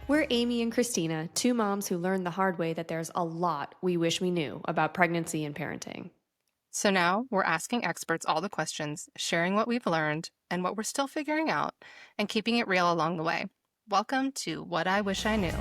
We're Amy and Christina, two moms who learned the hard way that there's a lot we wish we knew about pregnancy and parenting. So now we're asking experts all the questions, sharing what we've learned and what we're still figuring out, and keeping it real along the way. Welcome to What I Wish I Knew.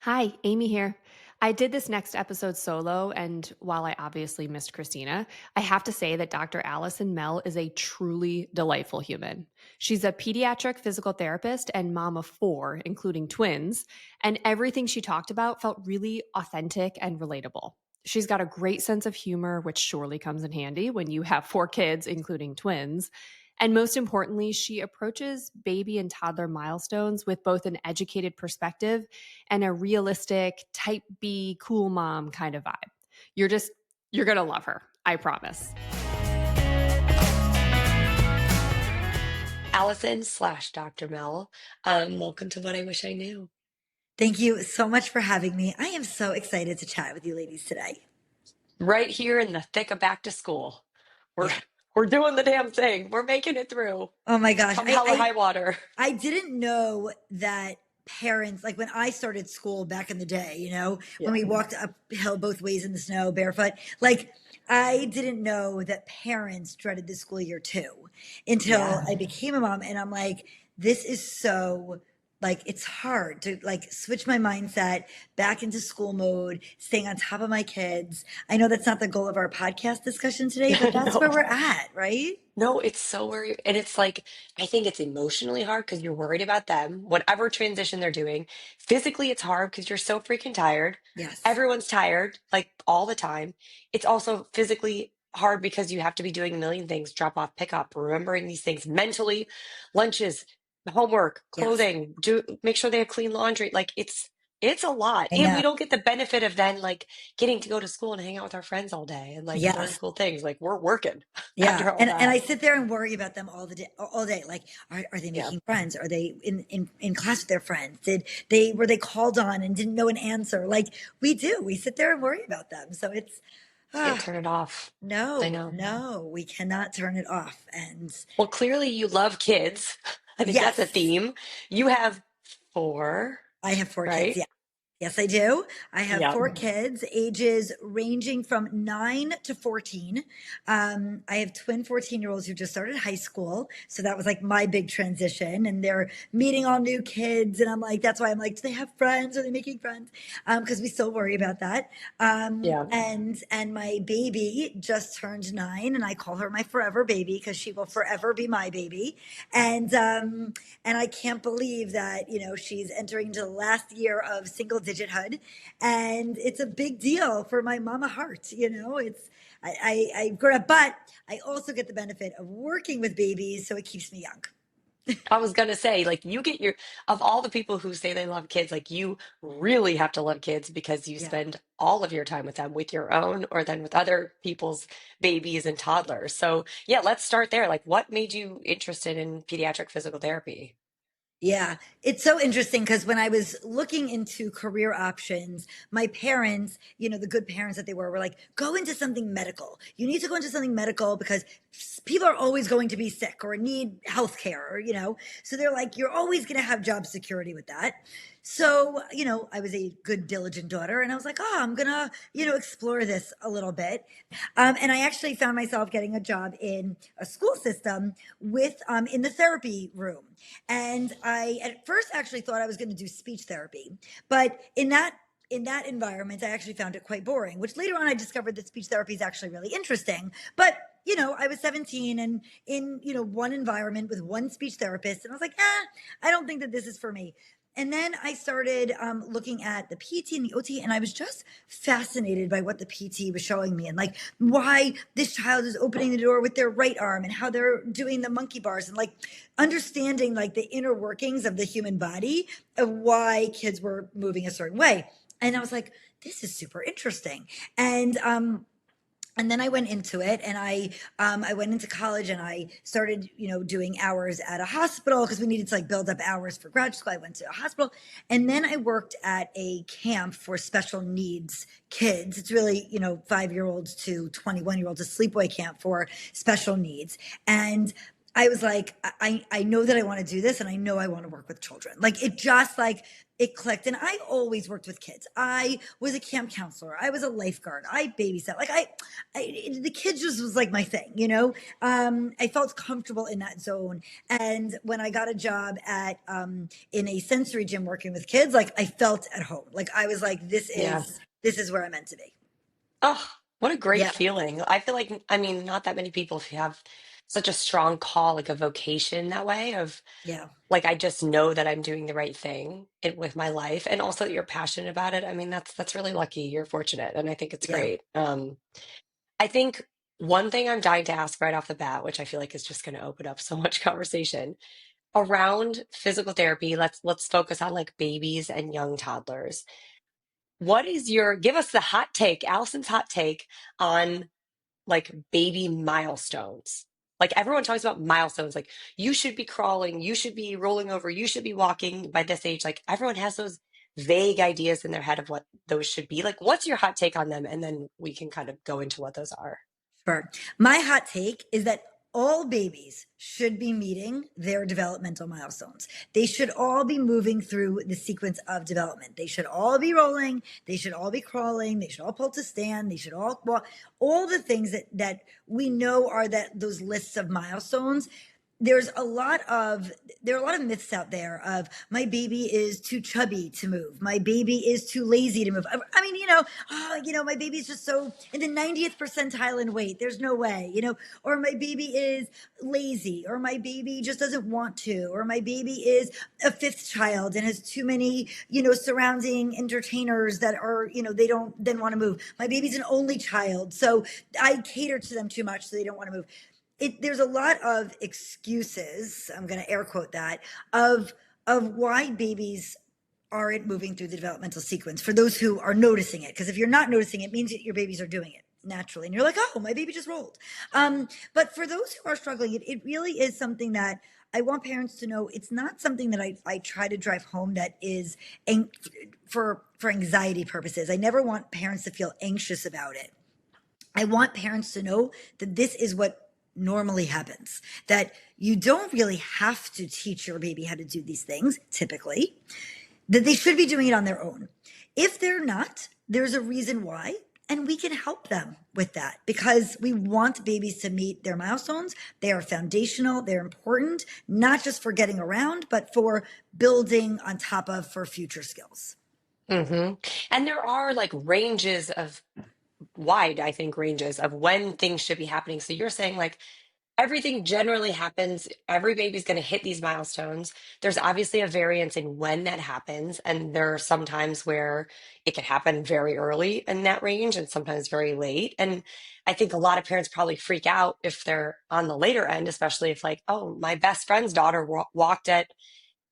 Hi, Amy here. I did this next episode solo, and while I obviously missed Christina, I have to say that Dr. Allison Mell is a truly delightful human. She's a pediatric physical therapist and mom of four, including twins, and everything she talked about felt really authentic and relatable. She's got a great sense of humor, which surely comes in handy when you have four kids, including twins. And most importantly, she approaches baby and toddler milestones with both an educated perspective and a realistic type B cool mom kind of vibe. You're just, you're going to love her. I promise. Allison slash Dr. Mell. Welcome to What I Wish I Knew. Thank you so much for having me. I am so excited to chat with you ladies today. Right here in the thick of back to school. We're Yeah. we're doing the damn thing. We're making it through. Oh my gosh. Come hell or high water. I didn't know that parents, like when I started school back in the day, when Yeah. we walked uphill both ways in the snow barefoot, like I didn't know that parents dreaded the school year too until Yeah. I became a mom. And I'm like, this is so like it's hard to like switch my mindset back into school mode, staying on top of my kids. I know that's not the goal of our podcast discussion today, but that's where No. we're at, right? No, it's so worried. And it's like, I think it's emotionally hard because you're worried about them, whatever transition they're doing. Physically, it's hard because you're so freaking tired. Yes. Everyone's tired, like all the time. It's also physically hard because you have to be doing a million things, drop off, pick up, remembering these things mentally, lunches, homework, Yes. clothing, do make sure they have clean laundry. Like it's a lot. I And know. we don't get the benefit of then like getting to go to school and hang out with our friends all day and like learn Yes. cool things. Like we're working Yeah. after all And I that. sit there and worry about them all day. Like, are they Yeah. making friends? Are they in class with their friends? Were they called on and didn't know an answer? Like we do. We sit there and worry about them. So it's Can't ah turn it off. I no, know. no, we cannot turn it off. And Well, clearly you love kids. I think that's a yes, theme. You have four, I have four kids. right? Yeah. Yes, I do. I have Yeah. four kids, ages ranging from 9 to 14. I have twin 14-year-olds who just started high school. So that was like my big transition. And they're meeting all new kids. And I'm like, that's why I'm like, do they have friends? Are they making friends? Because we still worry about that. Yeah. And my baby just turned 9, and I call her my forever baby because she will forever be my baby. And I can't believe that, she's entering into the last year of single digithood. And it's a big deal for my mama heart. I've grown up, but I also get the benefit of working with babies. So it keeps me young. I was gonna say, like, you get your, of all the people who say they love kids, like, you really have to love kids because you Yeah. spend all of your time with them, with your own, or then with other people's babies and toddlers. So, yeah, let's start there. Like, what made you interested in pediatric physical therapy? Yeah, it's so interesting because when I was looking into career options, my parents, the good parents that they were like, go into something medical. You need to go into something medical because people are always going to be sick or need health care, so they're like, you're always going to have job security with that. So, I was a good, diligent daughter and I was like, oh, I'm going to, explore this a little bit. And I actually found myself getting a job in a school system in the therapy room. And I at first actually thought I was going to do speech therapy, but in that environment, I actually found it quite boring, which later on I discovered that speech therapy is actually really interesting. But, I was 17 and in, one environment with one speech therapist, and I was like, I don't think that this is for me. And then I started looking at the PT and the OT, and I was just fascinated by what the PT was showing me and like why this child is opening the door with their right arm and how they're doing the monkey bars and like understanding like the inner workings of the human body of why kids were moving a certain way. And I was like, this is super interesting. And then I went into it, and I went into college, and I started doing hours at a hospital because we needed to like build up hours for grad school. I went to a hospital, and then I worked at a camp for special needs kids. It's really 5-year-olds to 21-year-olds, a sleepaway camp for special needs. And I was like, I know that I want to do this and I know I want to work with children. Like it just like it clicked. And I always worked with kids. I was a camp counselor. I was a lifeguard. I babysat. Like the kids just was like my thing, you know? I felt comfortable in that zone. And when I got a job at, in a sensory gym working with kids, like I felt at home. Like I was like, Yeah. this is where I'm meant to be. Oh, what a great Yeah. feeling. I feel like, I mean, not that many people have such a strong call, like a vocation that way of Yeah. like I just know that I'm doing the right thing with my life and also that you're passionate about it. I mean, that's really lucky. You're fortunate and I think it's Yeah. great. I think one thing I'm dying to ask right off the bat, which I feel like is just going to open up so much conversation around physical therapy. Let's focus on like babies and young toddlers. What is your give us the hot take, Allison's hot take on like baby milestones. Like everyone talks about milestones, like you should be crawling, you should be rolling over, you should be walking by this age. Like everyone has those vague ideas in their head of what those should be. Like, what's your hot take on them? And then we can kind of go into what those are. Sure. My hot take is that all babies should be meeting their developmental milestones. They should all be moving through the sequence of development. They should all be rolling. They should all be crawling. They should all pull to stand. They should all walk. All the things that we know are that those lists of milestones. There's a lot of there are a lot of myths out there of my baby is too chubby to move, my baby is too lazy to move. I mean, my baby's just so in the 90th percentile in weight, there's no way, or my baby is lazy, or my baby just doesn't want to, or my baby is a fifth child and has too many surrounding entertainers that are they don't then want to move. My baby's an only child, so I cater to them too much, so they don't want to move. There's a lot of excuses, I'm going to air quote that, of why babies aren't moving through the developmental sequence for those who are noticing it. Because if you're not noticing it, it means that your babies are doing it naturally. And you're like, oh, my baby just rolled. But for those who are struggling, it really is something that I want parents to know. It's not something that I try to drive home that is for anxiety purposes. I never want parents to feel anxious about it. I want parents to know that this is what normally happens, that you don't really have to teach your baby how to do these things, typically, that they should be doing it on their own. If they're not, there's a reason why, and we can help them with that because we want babies to meet their milestones. They are foundational, they're important, not just for getting around, but for building on top of for future skills. Hmm. And there are like ranges of wide, I think, ranges of when things should be happening. So you're saying like everything generally happens. Every baby's going to hit these milestones. There's obviously a variance in when that happens. And there are some times where it can happen very early in that range and sometimes very late. And I think a lot of parents probably freak out if they're on the later end, especially if, like, oh, my best friend's daughter walked at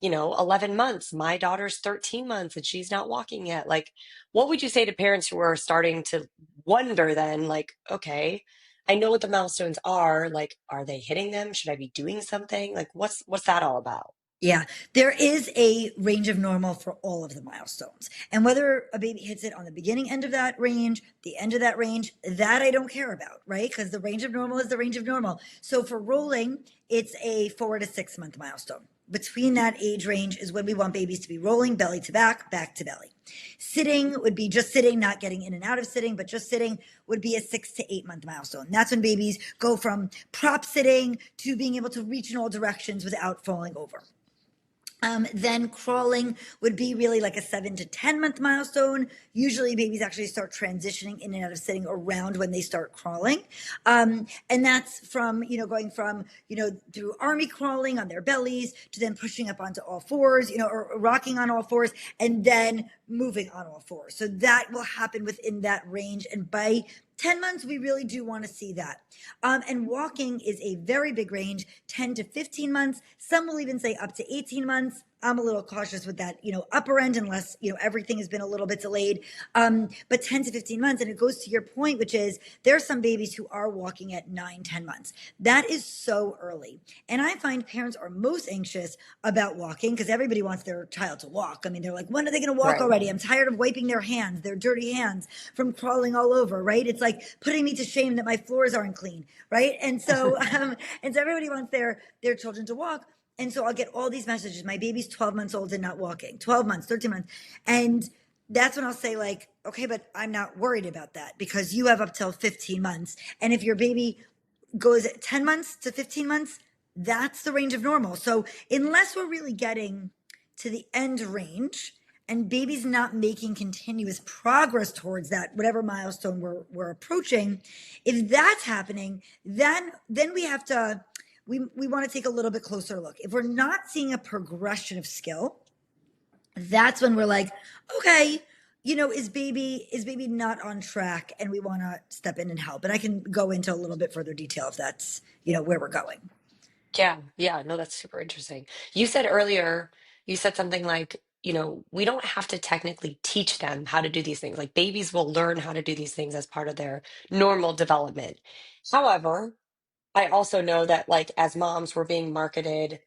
11 months. My daughter's 13 months and she's not walking yet. Like, what would you say to parents who are starting to wonder then, like, okay, I know what the milestones are. Like, are they hitting them? Should I be doing something? Like, what's that all about? Yeah, there is a range of normal for all of the milestones. And whether a baby hits it on the beginning end of that range, the end of that range, that I don't care about, right? Because the range of normal is the range of normal. So for rolling, it's a 4 to 6 month milestone. Between that age range is when we want babies to be rolling belly to back to belly. Sitting would be just sitting, not getting in and out of sitting, but just sitting would be a 6 to 8 month milestone. That's when babies go from prop sitting to being able to reach in all directions without falling over. Then crawling would be really like a 7 to 10 month milestone. Usually babies actually start transitioning in and out of sitting around when they start crawling. And that's from, going from, through army crawling on their bellies to then pushing up onto all fours, or rocking on all fours and then moving on all fours. So that will happen within that range. And by 10 months, we really do want to see that. And walking is a very big range, 10 to 15 months. Some will even say up to 18 months. I'm a little cautious with that, upper end unless, everything has been a little bit delayed. But 10 to 15 months. And it goes to your point, which is there are some babies who are walking at 9, 10 months. That is so early. And I find parents are most anxious about walking because everybody wants their child to walk. I mean, they're like, when are they going to walk Right. already? I'm tired of wiping their hands, their dirty hands from crawling all over, right? It's like putting me to shame that my floors aren't clean, right? And so everybody wants their children to walk. And so I'll get all these messages. My baby's 12 months old and not walking, 12 months, 13 months. And that's when I'll say, like, okay, but I'm not worried about that because you have up till 15 months. And if your baby goes at 10 months to 15 months, that's the range of normal. So unless we're really getting to the end range and baby's not making continuous progress towards that, whatever milestone we're approaching, if that's happening, then we have to, we want to take a little bit closer look. If we're not seeing a progression of skill, that's when we're like, okay, is baby not on track and we want to step in and help. And I can go into a little bit further detail if that's, where we're going. Yeah, yeah, no, that's super interesting. You said earlier, you said something like, we don't have to technically teach them how to do these things. Like babies will learn how to do these things as part of their normal development. However, I also know that like as moms, we're being marketed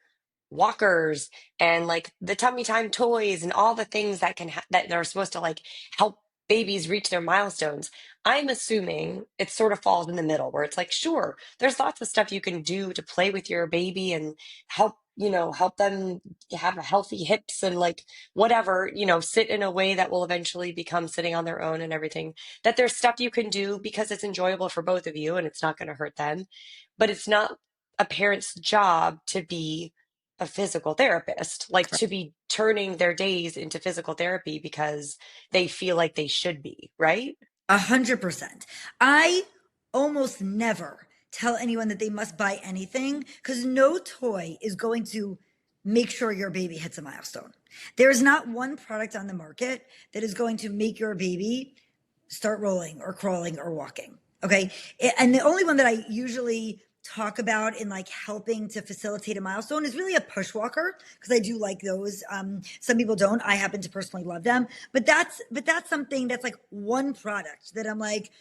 walkers and like the tummy time toys and all the things that that are supposed to like help babies reach their milestones. I'm assuming it sort of falls in the middle where it's like, sure, there's lots of stuff you can do to play with your baby and help, help them have healthy hips and like whatever, sit in a way that will eventually become sitting on their own and everything. That there's stuff you can do because it's enjoyable for both of you and it's not going to hurt them. But it's not a parent's job to be a physical therapist, like to be turning their days into physical therapy because they feel like they should be, right? 100%. I almost never tell anyone that they must buy anything because no toy is going to make sure your baby hits a milestone. There is not one product on the market that is going to make your baby start rolling or crawling or walking. Okay. And the only one that I usually talk about in like helping to facilitate a milestone is really a push walker because I do like those. Some people don't. I happen to personally love them, but that's something that's like one product that I'm like,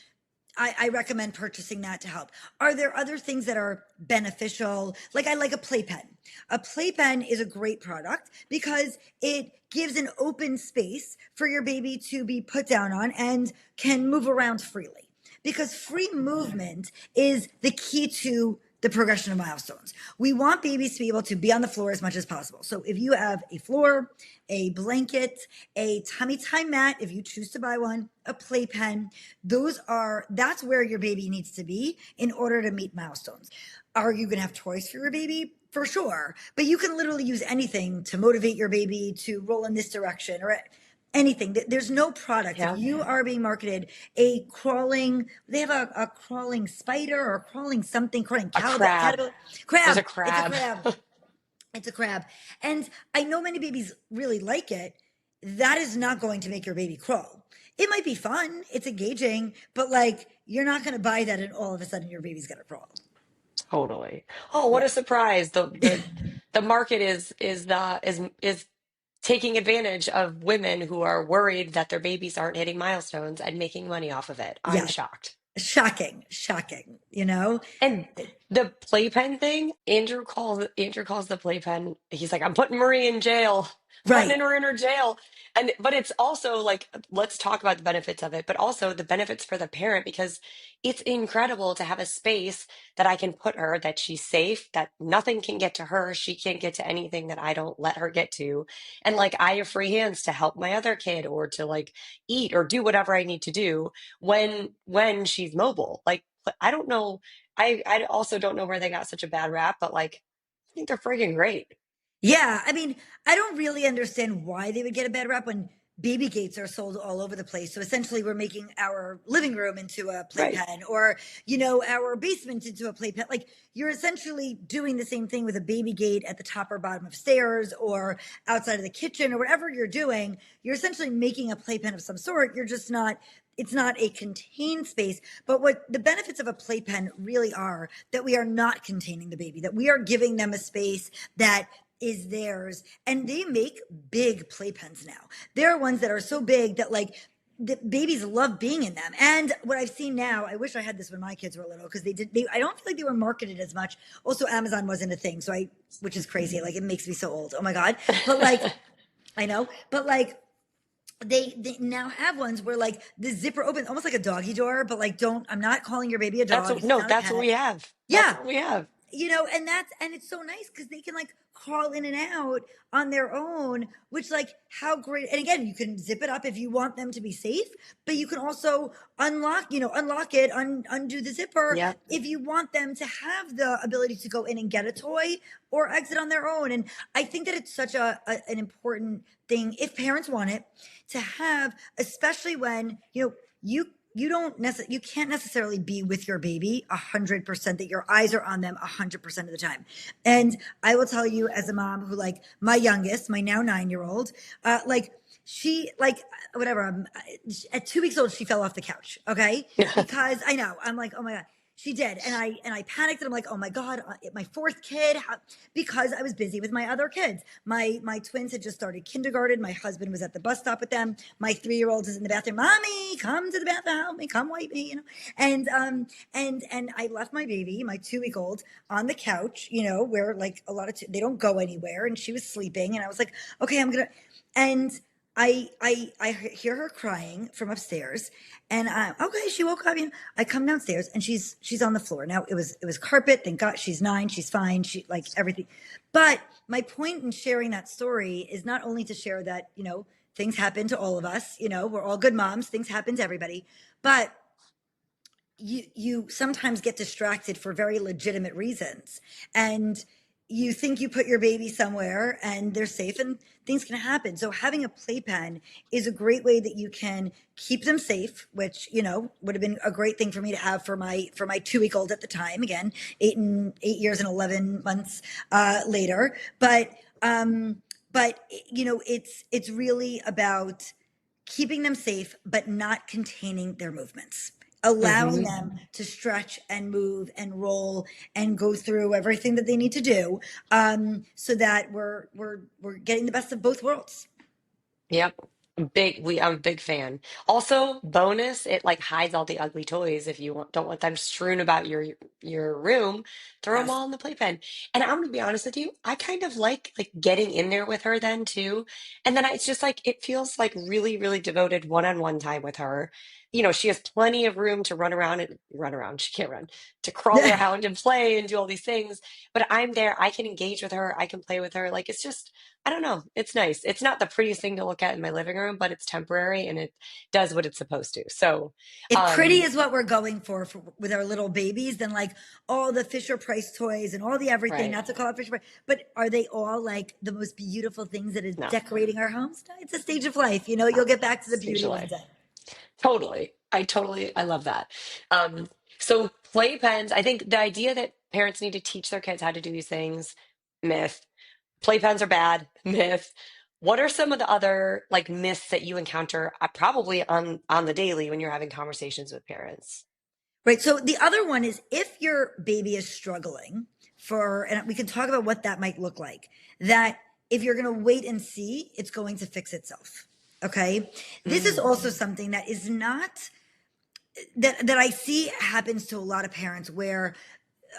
I recommend purchasing that to help. Are there other things that are beneficial? Like I like a playpen. A playpen is a great product because it gives an open space for your baby to be put down on and can move around freely. Because free movement is the key to the progression of milestones. We want babies to be able to be on the floor as much as possible. So if you have a floor, a blanket, a tummy time mat, if you choose to buy one, a playpen, that's where your baby needs to be in order to meet milestones. Are you going to have toys for your baby? For sure. But you can literally use anything to motivate your baby to roll in this direction or anything. There's no product. If Yeah. you are being marketed they have a crawling spider or crawling something, crawling A crab. caterpillar, There's a crab. It's a crab. crab. It's a crab. And I know many babies really like it. That is not going to make your baby crawl. It might be fun. It's engaging, but like you're not going to buy that and all of a sudden your baby's going to crawl. Totally. Oh, what Yeah. a surprise. The market is taking advantage of women who are worried that their babies aren't hitting milestones and making money off of it. I'm Yeah. shocked. Shocking. And the playpen thing, Andrew calls the playpen. He's like, I'm putting Marie in jail. I'm putting Right. her in her jail. But it's also like, let's talk about the benefits of it, but also the benefits for the parent because it's incredible to have a space that I can put her, that she's safe, that nothing can get to her. She can't get to anything that I don't let her get to. And like I have free hands to help my other kid or to like eat or do whatever I need to do when she's mobile. Like I don't know. I also don't know where they got such a bad rap, but like I think they're freaking great. Yeah, I mean, I don't really understand why they would get a bad rap when baby gates are sold all over the place. So essentially, we're making our living room into a Right. playpen, or our basement into a playpen. Like you're essentially doing the same thing with a baby gate at the top or bottom of stairs, or outside of the kitchen, or whatever you're doing. You're essentially making a playpen of some sort. You're just not. It's not a contained space, but what the benefits of a playpen really are that we are not containing the baby, that we are giving them a space that is theirs. And they make big playpens now. There are ones that are so big that like the babies love being in them. And what I've seen now, I wish I had this when my kids were little because I don't feel like they were marketed as much. Also, Amazon wasn't a thing. Which is crazy. Like it makes me so old. Oh my God. But like, I know, but like, they now have ones where like the zipper opens almost like a doggy door, but like I'm not calling your baby a dog. It's No, not a that's what pet. we have. That's Yeah, what we have. and it's so nice because they can like crawl in and out on their own, which like how great. And again, you can zip it up if you want them to be safe, but you can also unlock it, undo the zipper Yep. if you want them to have the ability to go in and get a toy or exit on their own. And I think that it's such an important thing if parents want it to have, especially when you can't necessarily be with your baby 100%, that your eyes are on them 100% of the time. And I will tell you, as a mom who, like, my youngest, my now 9-year-old, like, she, like, whatever, at 2 weeks old, she fell off the couch. Okay. Because I know, I'm like, oh my God. She did. And I panicked and I'm like, oh my God, my fourth kid, because I was busy with my other kids. My twins had just started kindergarten. My husband was at the bus stop with them. My 3-year-old is in the bathroom. Mommy, come to the bathroom, help me, come wipe me. And I left my baby, my 2-week-old, on the couch, where like they don't go anywhere. And she was sleeping. And I was like, okay, and I hear her crying from upstairs, and okay, she woke up. I come downstairs, and she's on the floor. Now it was carpet. Thank God, she's 9. She's fine. She, like, everything. But my point in sharing that story is not only to share that things happen to all of us. We're all good moms. Things happen to everybody, but you sometimes get distracted for very legitimate reasons, and you think you put your baby somewhere and they're safe, and things can happen. So having a playpen is a great way that you can keep them safe, which would have been a great thing for me to have for my 2-week-old at the time. Again, 8 years and 11 months later, but it's really about keeping them safe, but not containing their movements, allowing them to stretch and move and roll and go through everything that they need to do, so that we're getting the best of both worlds. Yep. I'm a big fan. Also, bonus, it like hides all the ugly toys if you don't want them strewn about your room, throw them Yes. all in the playpen. And I'm gonna be honest with you, I kind of like getting in there with her then too. And then it's just like it feels like really, really devoted one-on-one time with her. She has plenty of room to run around. She can't run, to crawl around and play and do all these things. But I'm there, I can engage with her, I can play with her. Like it's just I don't know. It's nice. It's not the prettiest thing to look at in my living room, but it's temporary and it does what it's supposed to. So, If pretty um, is what we're going for with our little babies, then like all the Fisher Price toys and all the everything, right. not to call it Fisher Price, but are they all like the most beautiful things that is No, decorating our homes? No, it's a stage of life. no. You'll get back to the Stage beauty of one life. day. Totally. I love that. Um, so playpens, I think the idea that parents need to teach their kids how to do these things, myth. Playpens are bad, myth. What are some of the other like myths that you encounter probably on the daily when you're having conversations with parents? Right. So the other one is if your baby is struggling and we can talk about what that might look like, that if you're going to wait and see, it's going to fix itself. Okay. This is Mm, also something that is not, that I see happens to a lot of parents where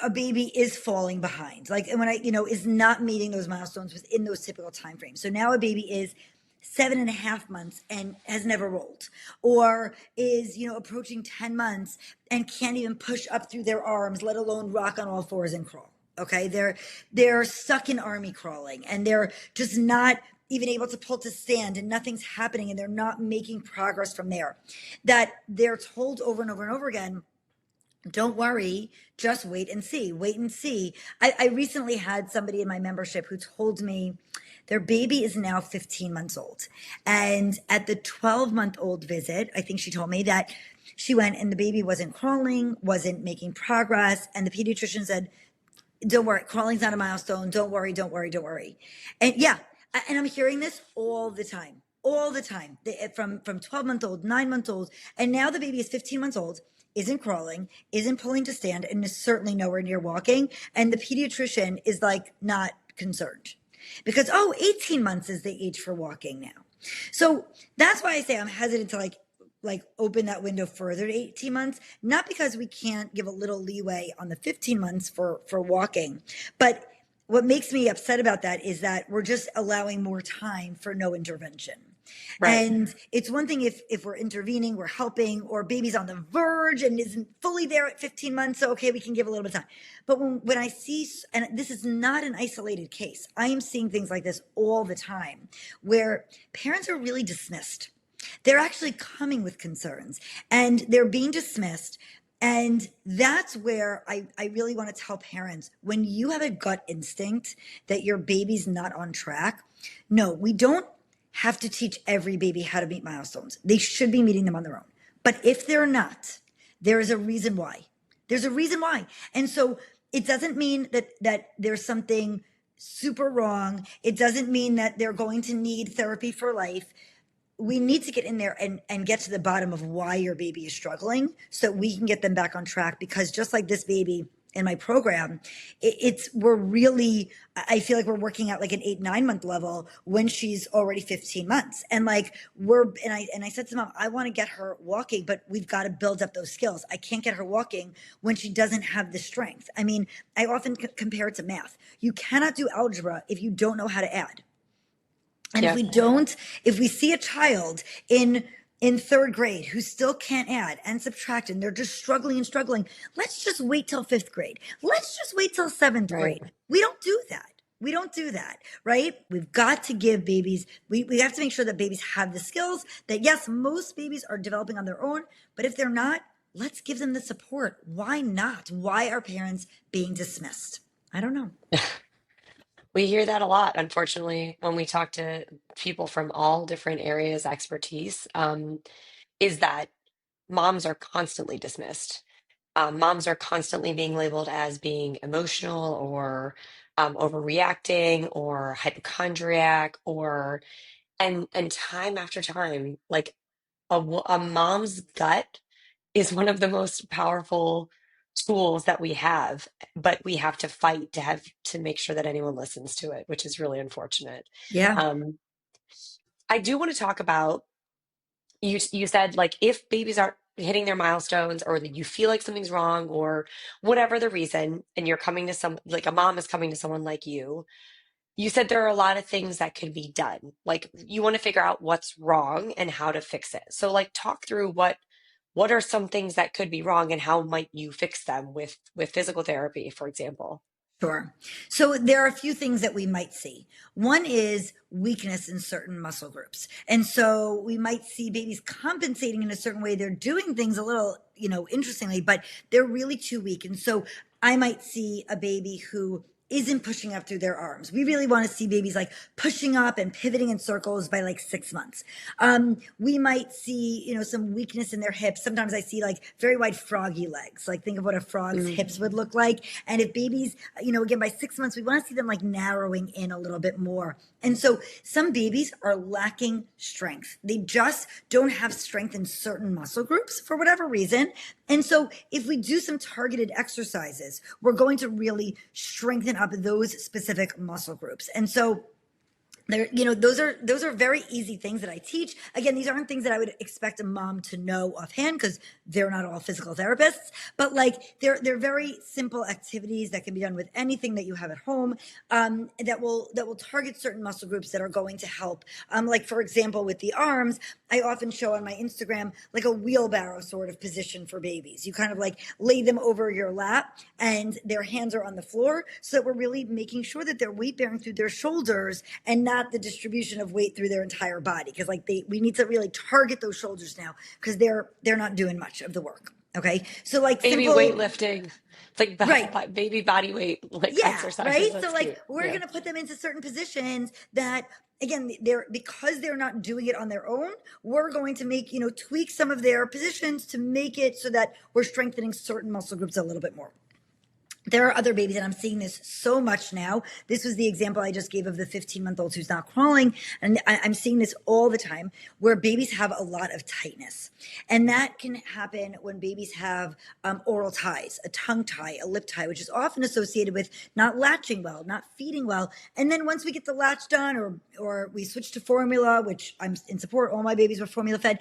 a baby is falling behind, like, and when is not meeting those milestones within those typical time frames. So now a baby is 7.5 months and has never rolled, or is approaching 10 months and can't even push up through their arms, let alone rock on all fours and crawl. Okay, they're stuck in army crawling, and they're just not even able to pull to stand, and nothing's happening, and they're not making progress from there. That they're told over and over and over again, don't worry, just wait and see, wait and see. I recently had somebody in my membership who told me their baby is now 15 months old. And at the 12-month-old visit, I think she told me that she went and the baby wasn't crawling, wasn't making progress. And the pediatrician said, don't worry, crawling's not a milestone. Don't worry, don't worry, don't worry. And yeah, and I'm hearing this all the time, all the time, from 12-month-old, 9-month-old, and now the baby is 15 months old, isn't crawling, isn't pulling to stand, and is certainly nowhere near walking. And the pediatrician is like not concerned. because, 18 months is the age for walking now. So that's why I say I'm hesitant to like open that window further to 18 months, not because we can't give a little leeway on the 15 months for walking, but what makes me upset about that is that we're just allowing more time for no intervention. Right. And it's one thing if we're intervening, we're helping, or baby's on the verge and isn't fully there at 15 months, so okay, we can give a little bit of time. But when I see, and this is not an isolated case, I am seeing things like this all the time, where parents are really dismissed. They're actually coming with concerns and they're being dismissed. And that's where I really want to tell parents, when you have a gut instinct that your baby's not on track, no, we don't have to teach every baby how to meet milestones. They should be meeting them on their own. But if they're not, there is a reason why. There's a reason why. And so it doesn't mean that there's something super wrong. It doesn't mean that they're going to need therapy for life. We need to get in there and get to the bottom of why your baby is struggling so we can get them back on track. Because just like this baby in my program, we're really, I feel like we're working at like an 8-9 month level when she's already 15 months. And like I said to mom, I want to get her walking, but we've got to build up those skills. I can't get her walking when she doesn't have the strength. I mean, I often compare it to math. You cannot do algebra if you don't know how to add. And Yeah. if we see a child in third grade who still can't add and subtract and they're just struggling and struggling, let's just wait till fifth grade. Let's just wait till seventh Right. grade. We don't do that. We don't do that, right? We've got to give babies, we have to make sure that babies have the skills that, yes, most babies are developing on their own, but if they're not, let's give them the support. Why not? Why are parents being dismissed? I don't know. We hear that a lot, unfortunately, when we talk to people from all different areas, expertise, is that moms are constantly dismissed. Moms are constantly being labeled as being emotional or overreacting or hypochondriac and time after time, like a mom's gut is one of the most powerful tools that we have, but we have to fight to make sure that anyone listens to it, which is really unfortunate. Yeah, Um, I do want to talk about you said like if babies aren't hitting their milestones or that you feel like something's wrong or whatever the reason, and you're coming to some like a mom is coming to someone like you said there are a lot of things that could be done. Like you want to figure out what's wrong and how to fix it. So like talk through what are some things that could be wrong and how might you fix them with physical therapy, for example? sure. So there are a few things that we might see. One is weakness in certain muscle groups. And so we might see babies compensating in a certain way. They're doing things a little, interestingly, but they're really too weak. And so I might see a baby who isn't pushing up through their arms. We really want to see babies like pushing up and pivoting in circles by like 6 months. We might see, some weakness in their hips. Sometimes I see like very wide froggy legs. Like think of what a frog's hips would look like. And if babies, again, by 6 months, we want to see them like narrowing in a little bit more. And so some babies are lacking strength. They just don't have strength in certain muscle groups for whatever reason. And so if we do some targeted exercises, we're going to really strengthen up those specific muscle groups. And so there, those are very easy things that I teach. Again, these aren't things that I would expect a mom to know offhand because they're not all physical therapists. But like they're very simple activities that can be done with anything that you have at home, that will target certain muscle groups that are going to help. Like for example, with the arms, I often show on my Instagram like a wheelbarrow sort of position for babies. You kind of like lay them over your lap and their hands are on the floor, so that we're really making sure that they're weight bearing through their shoulders and not the distribution of weight through their entire body. Because like we need to really target those shoulders now because they're not doing much of the work. Okay, so like Baby simple, weightlifting. It's like right? baby body weight like Yeah, exercises. right. So That's like cute. we're Yeah. gonna put them into certain positions that again because they're not doing it on their own, we're going to make tweak some of their positions to make it so that we're strengthening certain muscle groups a little bit more. There are other babies, and I'm seeing this so much now. This was the example I just gave of the 15-month-old who's not crawling. And I'm seeing this all the time where babies have a lot of tightness. And that can happen when babies have oral ties, a tongue tie, a lip tie, which is often associated with not latching well, not feeding well. And then once we get the latch done, or we switch to formula, which I'm in support, all my babies were formula fed.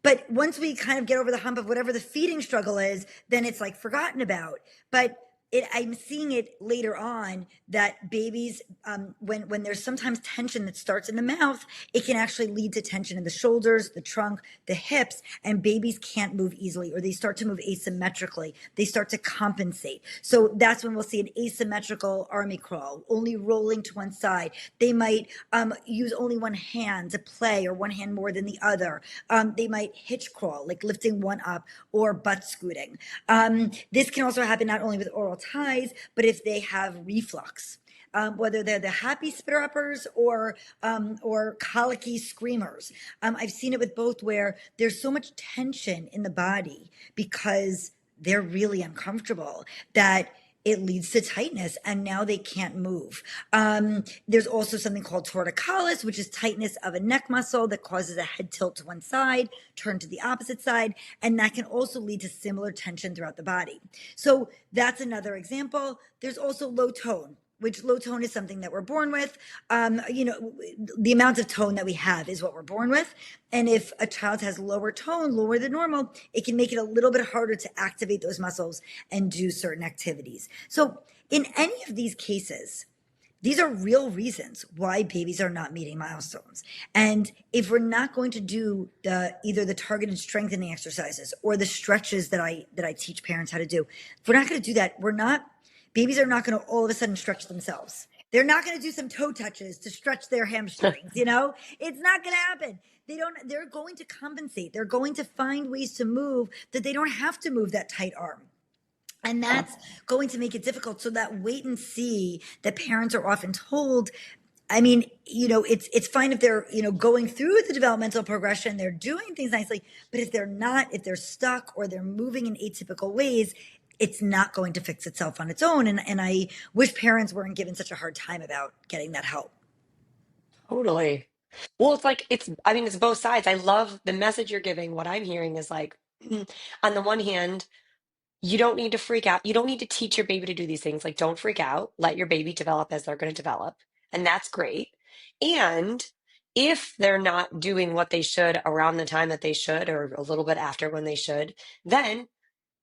But once we kind of get over the hump of whatever the feeding struggle is, then it's like forgotten about. But I'm seeing it later on that babies, when there's sometimes tension that starts in the mouth, it can actually lead to tension in the shoulders, the trunk, the hips, and babies can't move easily, or they start to move asymmetrically. They start to compensate. So that's when we'll see an asymmetrical army crawl, only rolling to one side. They might use only one hand to play, or one hand more than the other. They might hitch crawl, like lifting one up, or butt scooting. This can also happen not only with oral ties, but if they have reflux. Whether they're the happy spitter uppers or colicky screamers. I've seen it with both, where there's so much tension in the body because they're really uncomfortable that it leads to tightness, and now they can't move. There's also something called torticollis, which is tightness of a neck muscle that causes a head tilt to one side, turn to the opposite side, and that can also lead to similar tension throughout the body. So that's another example. There's also low tone, which low tone is something that we're born with. The amount of tone that we have is what we're born with. And if a child has lower tone, lower than normal, it can make it a little bit harder to activate those muscles and do certain activities. So in any of these cases, these are real reasons why babies are not meeting milestones. And if we're not going to do either the targeted strengthening exercises or the stretches that I teach parents how to do, if we're not going to do that, babies are not going to all of a sudden stretch themselves. They're not going to do some toe touches to stretch their hamstrings, It's not going to happen. They're going to compensate. They're going to find ways to move that they don't have to move that tight arm. And that's going to make it difficult. So that wait and see that parents are often told, I mean, it's fine if they're, going through the developmental progression, they're doing things nicely, but if they're stuck or they're moving in atypical ways, it's not going to fix itself on its own. And I wish parents weren't given such a hard time about getting that help. Totally. Well, it's both sides. I love the message you're giving. What I'm hearing is like, on the one hand, you don't need to freak out. You don't need to teach your baby to do these things. Like, don't freak out. Let your baby develop as they're going to develop. And that's great. And if they're not doing what they should around the time that they should, or a little bit after when they should, then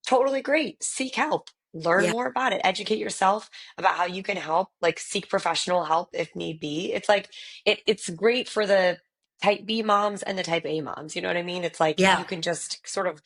totally great. Seek help. Learn Yeah. more about it. Educate yourself about how you can help, like seek professional help if need be. It's like it's great for the type B moms and the type A moms. You know what I mean? It's like Yeah. you can just sort of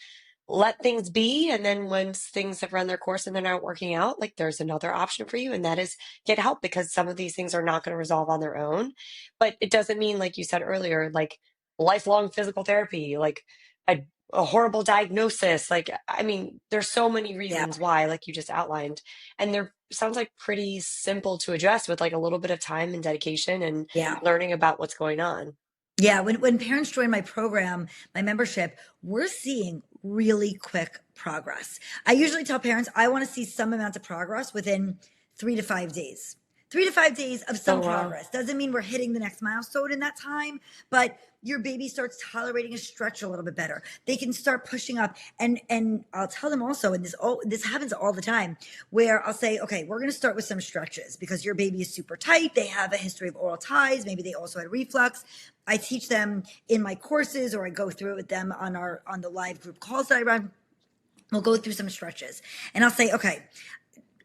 let things be. And then once things have run their course and they're not working out, like there's another option for you. And that is get help, because some of these things are not going to resolve on their own. But it doesn't mean, like you said earlier, like lifelong physical therapy, like a horrible diagnosis. Like, I mean, there's so many Yeah. reasons why, like you just outlined, and they're sounds like pretty simple to address with like a little bit of time and dedication and Yeah. learning about what's going on. Yeah, when parents join my program, my membership, we're seeing really quick progress. I usually tell parents I want to see some amount of progress within 3 to 5 days. 3 to 5 days of Oh, some wow. progress. Doesn't mean we're hitting the next milestone in that time, but your baby starts tolerating a stretch a little bit better. They can start pushing up. And I'll tell them also, and this happens all the time, where I'll say, okay, we're going to start with some stretches because your baby is super tight. They have a history of oral ties. Maybe they also had reflux. I teach them in my courses, or I go through it with them on the live group calls that I run. We'll go through some stretches, and I'll say, okay,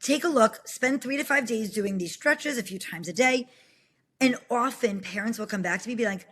take a look, spend 3 to 5 days doing these stretches a few times a day. And often parents will come back to me and be like,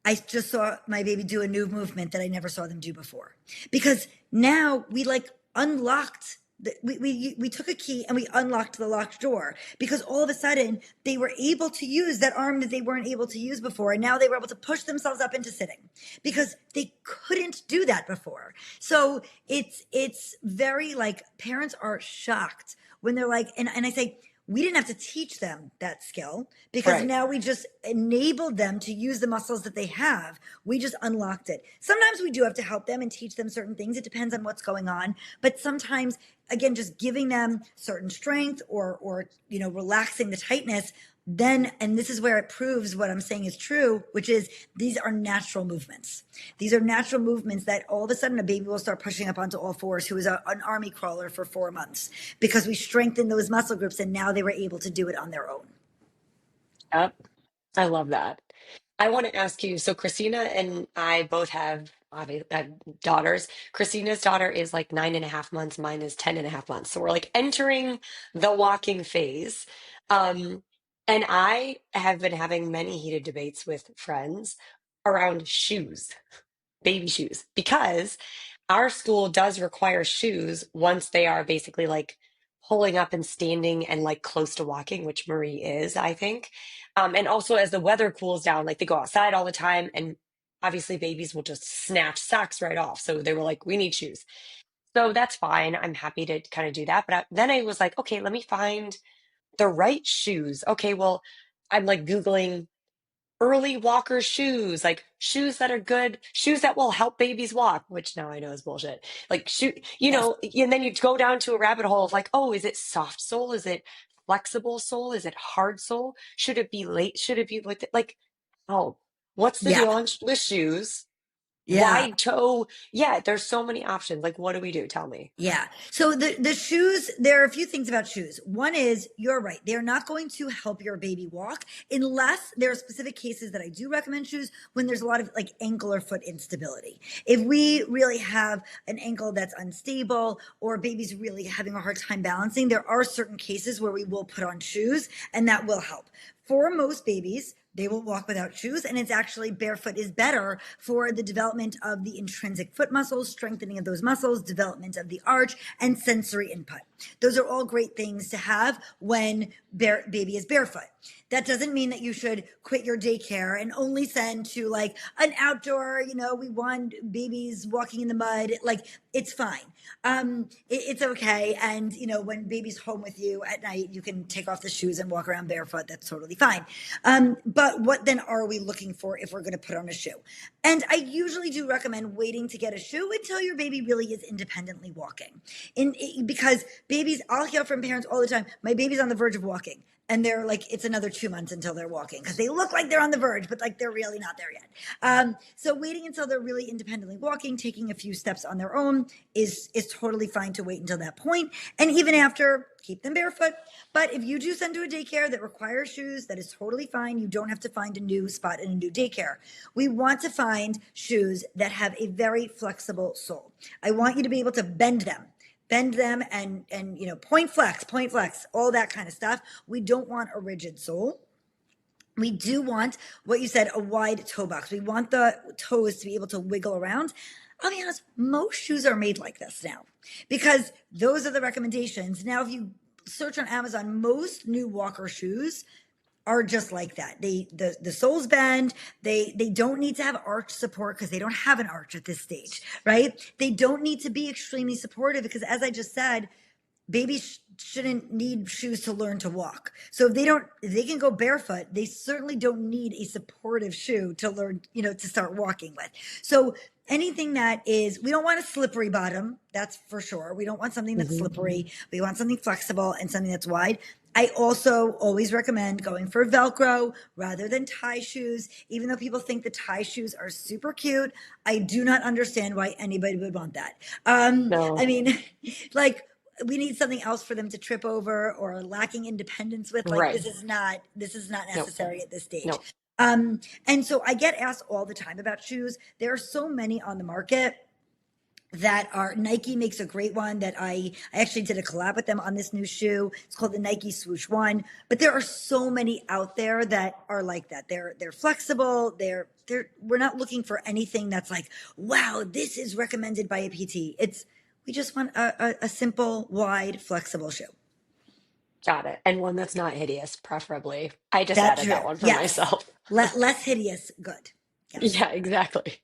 I just saw my baby do a new movement that I never saw them do before. Because now we like unlocked, we took a key and we unlocked the locked door, because all of a sudden they were able to use that arm that they weren't able to use before. And now they were able to push themselves up into sitting because they couldn't do that before. So it's very like parents are shocked when they're like, and I say, We didn't have to teach them that skill because Right. now we just enabled them to use the muscles that they have. We just unlocked it. Sometimes we do have to help them and teach them certain things. It depends on what's going on. But sometimes, again, just giving them certain strength or relaxing the tightness, then, and this is where it proves what I'm saying is true, which is these are natural movements. These are natural movements that all of a sudden a baby will start pushing up onto all fours who is an army crawler for 4 months because we strengthened those muscle groups and now they were able to do it on their own. Yep. I love that. I want to ask you, so Christina and I both have daughters. Christina's daughter is like 9.5 months, mine is 10.5 months. So we're like entering the walking phase. Um, and I have been having many heated debates with friends around shoes, baby shoes, because our school does require shoes once they are basically like pulling up and standing and like close to walking, which Marie is, I think. And also as the weather cools down, like they go outside all the time, and obviously babies will just snatch socks right off. So they were like, we need shoes. So that's fine. I'm happy to kind of do that. But then I was like, okay, let me find the right shoes. Okay, well, I'm like Googling early walker shoes, like shoes that are good, shoes that will help babies walk, which now I know is bullshit. Like Yes. and then you go down to a rabbit hole of like, oh, is it soft sole? Is it flexible sole? Is it hard sole? Should it be late? Should it be like, oh, what's the Yeah. deal on with shoes? Yeah. Wide toe? Yeah, there's so many options. Like, what do we do? Tell me. Yeah. So the shoes, there are a few things about shoes. One is you're right. They're not going to help your baby walk unless there are specific cases that I do recommend shoes when there's a lot of like ankle or foot instability. If we really have an ankle that's unstable or baby's really having a hard time balancing, there are certain cases where we will put on shoes and that will help. For most babies, they will walk without shoes, and it's actually barefoot is better for the development of the intrinsic foot muscles, strengthening of those muscles, development of the arch, and sensory input. Those are all great things to have when baby is barefoot. That doesn't mean that you should quit your daycare and only send to like an outdoor, we want babies walking in the mud. Like, it's fine. It's okay. And, when baby's home with you at night, you can take off the shoes and walk around barefoot. That's totally fine. But what then are we looking for if we're going to put on a shoe? And I usually do recommend waiting to get a shoe until your baby really is independently walking. Because babies, I'll hear from parents all the time, my baby's on the verge of walking. And they're like, it's another 2 months until they're walking because they look like they're on the verge, but like they're really not there yet. So waiting until they're really independently walking, taking a few steps on their own is totally fine to wait until that point. And even after, keep them barefoot. But if you do send to a daycare that requires shoes, that is totally fine. You don't have to find a new spot in a new daycare. We want to find shoes that have a very flexible sole. I want you to be able to bend them and point flex, all that kind of stuff. We don't want a rigid sole. We do want what you said, a wide toe box. We want the toes to be able to wiggle around. I'll be honest, most shoes are made like this now because those are the recommendations. Now, if you search on Amazon, most new walker shoes are just like that. The soles bend. They don't need to have arch support because they don't have an arch at this stage, right? They don't need to be extremely supportive because, as I just said, babies shouldn't need shoes to learn to walk. So if they can go barefoot, they certainly don't need a supportive shoe to learn, to start walking with. So anything we don't want a slippery bottom. That's for sure. We don't want something that's Mhm. slippery. We want something flexible and something that's wide. I also always recommend going for Velcro rather than tie shoes. Even though people think the tie shoes are super cute, I do not understand why anybody would want that. I No. mean, like, we need something else for them to trip over or lacking independence with. Like, Right. this is not No. necessary at this stage. No. And so I get asked all the time about shoes. There are so many on the market that are Nike makes a great one that I actually did a collab with them on this new shoe. It's called the Nike Swoosh One. But there are so many out there that are like that. They're flexible. We're not looking for anything that's like, wow, this is recommended by a PT. We just want a simple, wide, flexible shoe. Got it. And one that's not hideous, preferably. I just That's added true. that one for Yes. myself. Less hideous. Good. Yes. Yeah, exactly.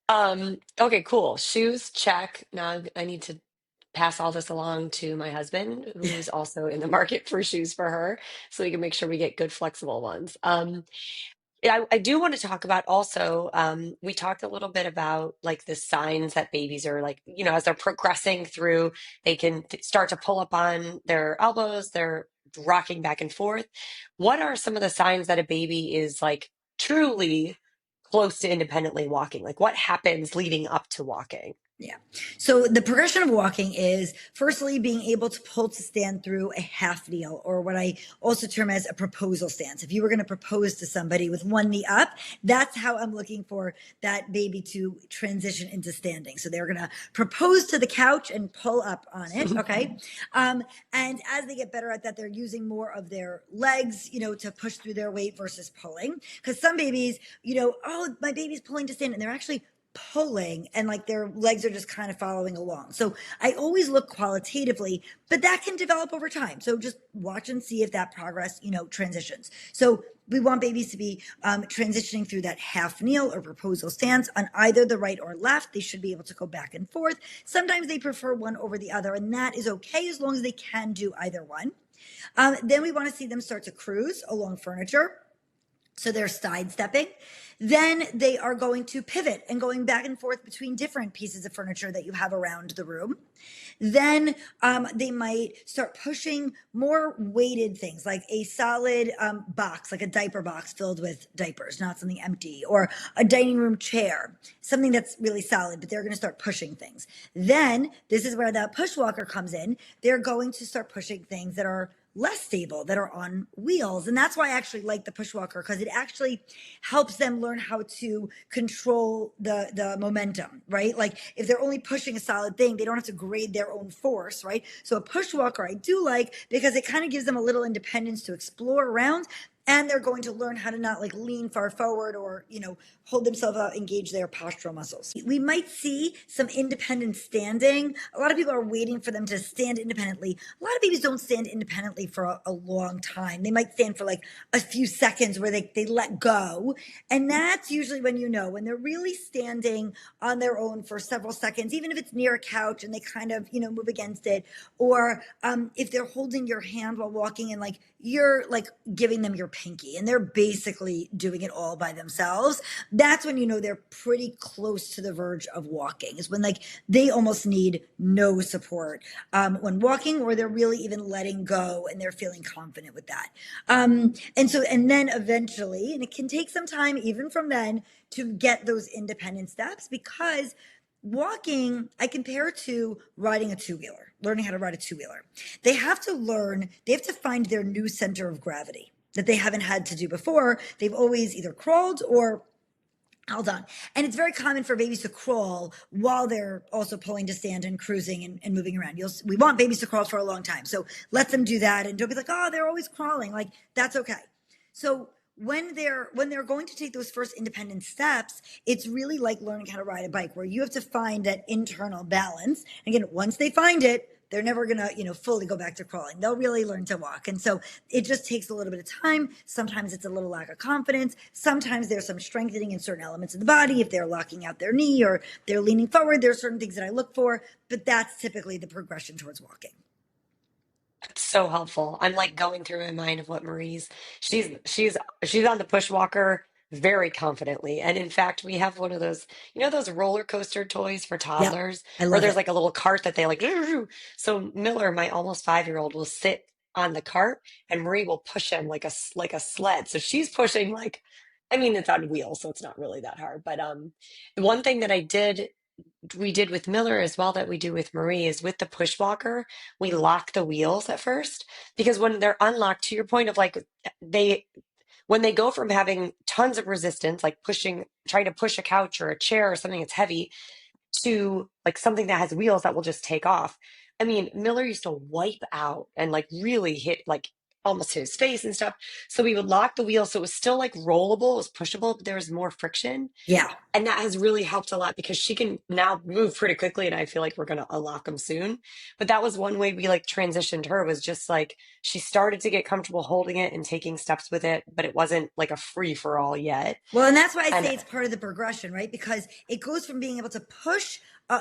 Okay, cool. Shoes, check. Now I need to pass all this along to my husband, who's also in the market for shoes for her, so we can make sure we get good flexible ones. Yeah, I do want to talk about also, we talked a little bit about like the signs that babies are like, as they're progressing through, they can start to pull up on their elbows, they're rocking back and forth. What are some of the signs that a baby is like truly close to independently walking? Like what happens leading up to walking? Yeah. So the progression of walking is firstly being able to pull to stand through a half kneel, or what I also term as a proposal stance. If you were going to propose to somebody with one knee up, that's how I'm looking for that baby to transition into standing. So they're going to propose to the couch and pull up on it. Okay. And as they get better at that, they're using more of their legs, to push through their weight versus pulling. Because some babies, oh, my baby's pulling to stand, and they're actually pulling and like their legs are just kind of following along. So I always look qualitatively, but that can develop over time. So just watch and see if that progress, transitions. So we want babies to be transitioning through that half kneel or proposal stance on either the right or left. They should be able to go back and forth. Sometimes they prefer one over the other, and that is okay as long as they can do either one. Then we want to see them start to cruise along furniture. So they're sidestepping. Then they are going to pivot and going back and forth between different pieces of furniture that you have around the room. Then they might start pushing more weighted things like a solid box, like a diaper box filled with diapers, not something empty, or a dining room chair, something that's really solid, but they're going to start pushing things. Then this is where that push walker comes in. They're going to start pushing things that are less stable, that are on wheels. And that's why I actually like the push walker, because it actually helps them learn how to control the momentum, right? Like if they're only pushing a solid thing, they don't have to grade their own force, right? So a push walker I do like because it kind of gives them a little independence to explore around, and they're going to learn how to not like lean far forward or, hold themselves out, engage their postural muscles. We might see some independent standing. A lot of people are waiting for them to stand independently. A lot of babies don't stand independently for a long time. They might stand for like a few seconds where they let go. And that's usually when when they're really standing on their own for several seconds, even if it's near a couch and they kind of, move against it. Or if they're holding your hand while walking and like you're like giving them your pinky and they're basically doing it all by themselves, that's when they're pretty close to the verge of walking, is when like they almost need no support when walking, or they're really even letting go and they're feeling confident with that. And then eventually, and it can take some time even from then to get those independent steps, because walking, I compare to riding a two-wheeler, learning how to ride a two-wheeler. They have to find their new center of gravity that they haven't had to do before. They've always either crawled or held on. And it's very common for babies to crawl while they're also pulling to stand and cruising and moving around. We want babies to crawl for a long time. So let them do that, and don't be like, oh, they're always crawling. Like, that's okay. So when they're going to take those first independent steps, it's really like learning how to ride a bike, where you have to find that internal balance. And again, once they find it, they're never going to, fully go back to crawling. They'll really learn to walk. And so it just takes a little bit of time. Sometimes it's a little lack of confidence. Sometimes there's some strengthening in certain elements of the body. If they're locking out their knee or they're leaning forward, there are certain things that I look for, but that's typically the progression towards walking. So helpful. I'm like going through my mind of what she's on the push walker very confidently. And in fact, we have one of those, those roller coaster toys for Yep. toddlers I where love there's it. like a little cart that they like. So Miller, my almost 5-year-old, will sit on the cart and Marie will push him like like a sled. So she's pushing like, I mean, it's on wheels, so it's not really that hard. But the one thing that we did with Miller as well that we do with Marie is with the push walker, we lock the wheels at first, because when they're unlocked, to your point of like they when they go from having tons of resistance, like trying to push a couch or a chair or something that's heavy, to like something that has wheels that will just take off. I mean, Miller used to wipe out and like really hit like almost hit his face and stuff. So we would lock the wheel so it was still like rollable, it was pushable, but there was more friction. Yeah. And that has really helped a lot because she can now move pretty quickly, and I feel like we're going to unlock them soon. But that was one way we like transitioned her, was just like she started to get comfortable holding it and taking steps with it, but it wasn't like a free for all yet. Well, and that's why I And say it's part of the progression, right? Because it goes from being able to push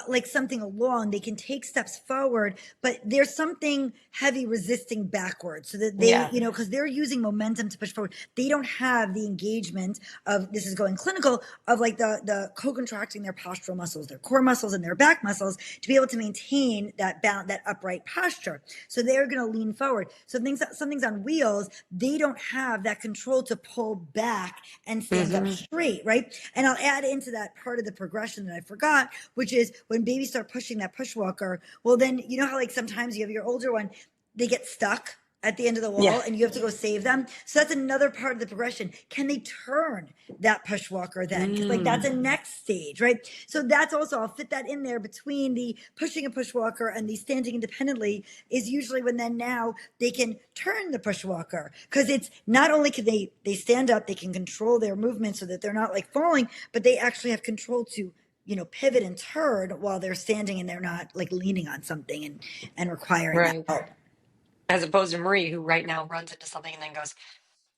like something along, they can take steps forward, but there's something heavy resisting backwards so that they, Yeah. because they're using momentum to push forward. They don't have the engagement of, this is going clinical, of like the co-contracting their postural muscles, their core muscles and their back muscles to be able to maintain that upright posture. So they're going to lean forward. So something's on wheels, they don't have that control to pull back and stand up straight, right? And I'll add into that part of the progression that I forgot, which is when babies start pushing that push walker, well, then you know how like sometimes you have your older one, they get stuck at the end of the Yeah. wall and you have to go save them. So that's another part of the progression. Can they turn that push walker then? Because like that's a next stage, right? So that's also, I'll fit that in there between the pushing a push walker and the standing independently is usually when then now they can turn the push walker. Because it's not only can they stand up, they can control their movement so that they're not like falling, but they actually have control to pivot and turn while they're standing and they're not like leaning on something and requiring that Right. help. As opposed to Marie, who right now runs into something and then goes,